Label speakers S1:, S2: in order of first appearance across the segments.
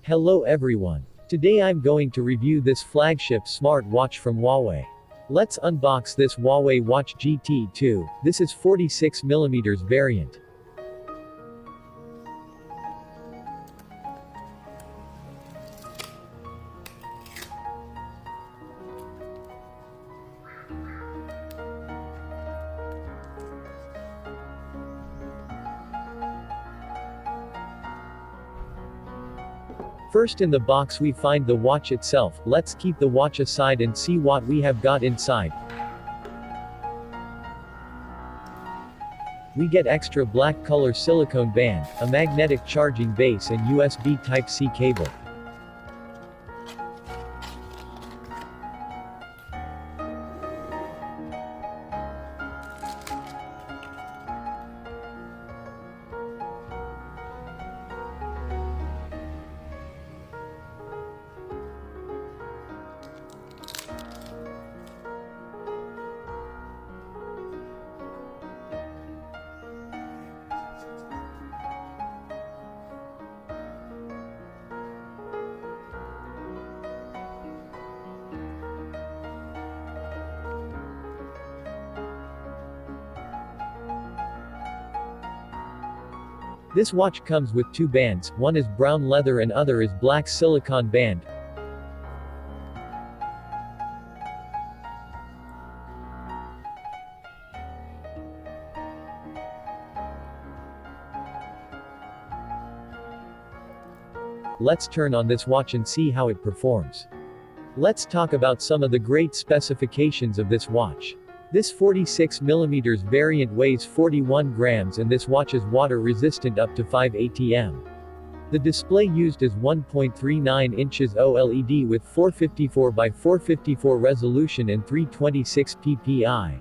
S1: Hello everyone. Today I'm going to review this flagship smart watch from Huawei. Let's unbox this HUAWEI Watch GT 2. This is 46mm variant. First in the box we find the watch itself. Let's keep the watch aside and see what we have got inside. We get extra black color silicone band, a magnetic charging base and USB Type-C cable. This watch comes with two bands, one is brown leather and other is black silicone band. Let's turn on this watch and see how it performs. Let's talk about some of the great specifications of this watch. This 46mm variant weighs 41 grams and this watch is water resistant up to 5 atm. The display used is 1.39 inches OLED with 454 by 454 resolution and 326 ppi.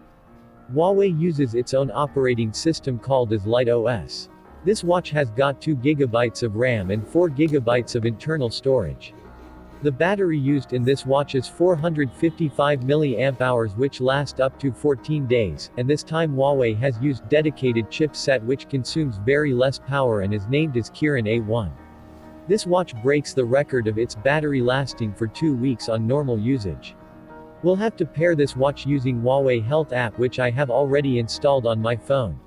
S1: Huawei uses its own operating system called as Light OS. This watch has got 2 GB of RAM and 4 GB of internal storage. The battery used in this watch is 455 mAh which last up to 14 days, and this time Huawei has used dedicated chipset which consumes very less power and is named as Kirin A1. This watch breaks the record of its battery lasting for 2 weeks on normal usage. We'll have to pair this watch using Huawei Health app which I have already installed on my phone.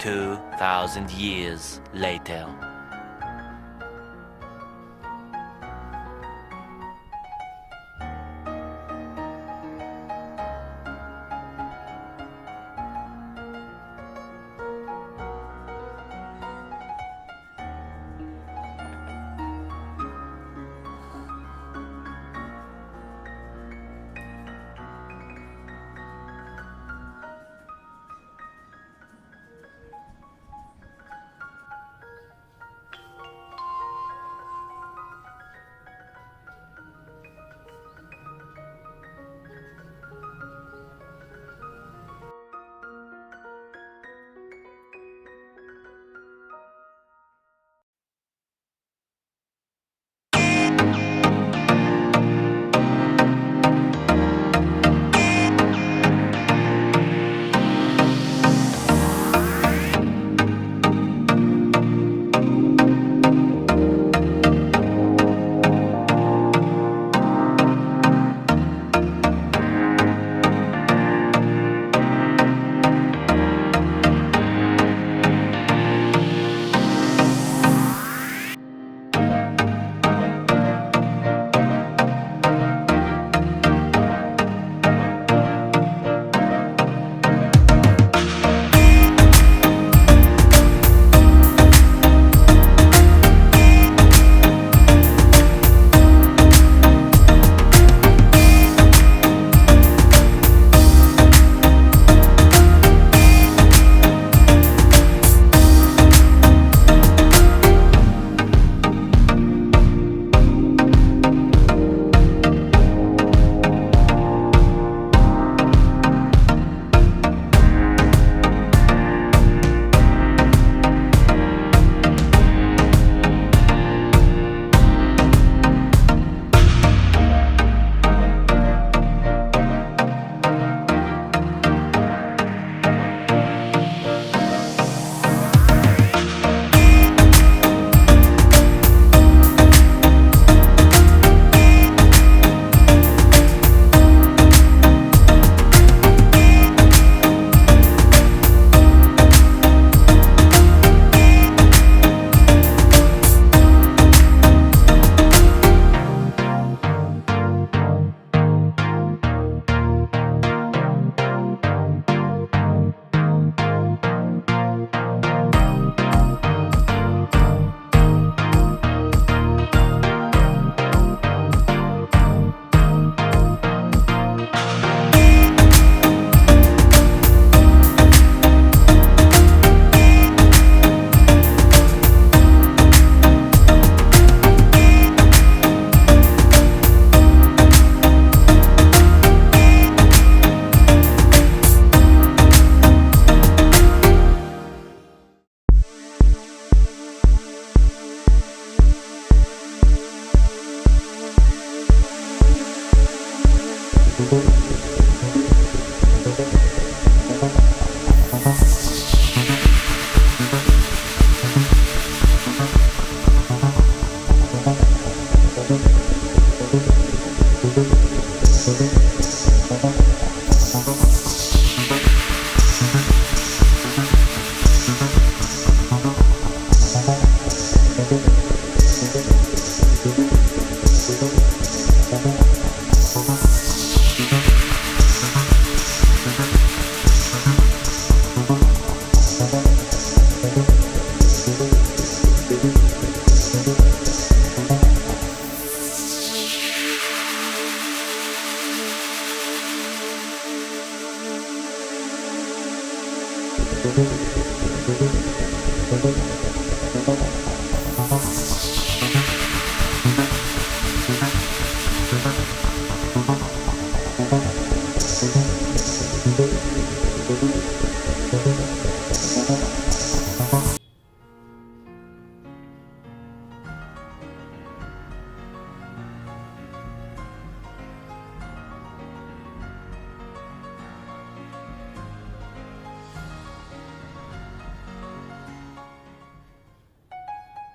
S2: Two 2,000 years later.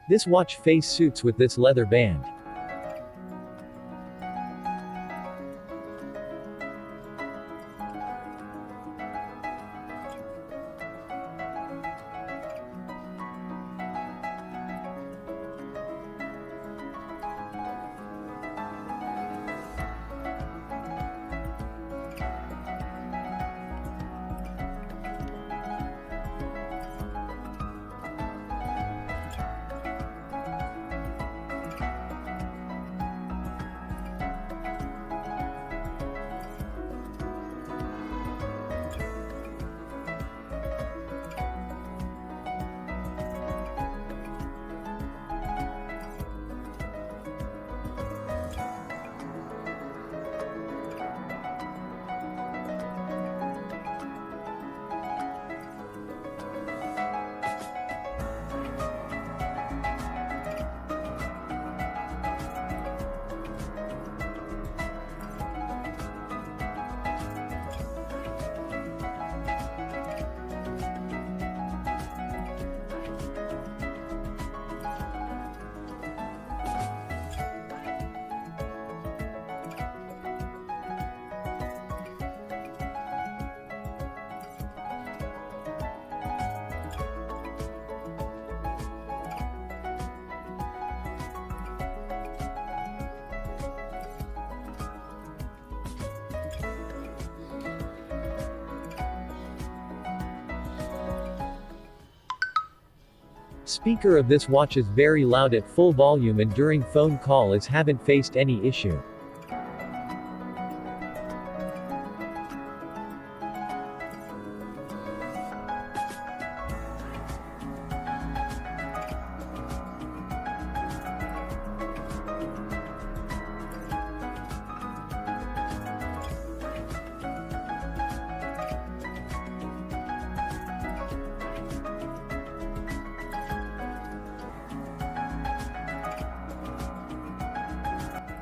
S1: This watch face suits with this leather band. Speaker of this watch is very loud at full volume and during phone call is haven't faced any issue.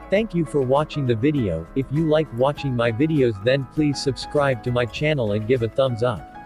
S1: Thank you for watching the video. If you like watching my videos then please subscribe to my channel and give a thumbs up.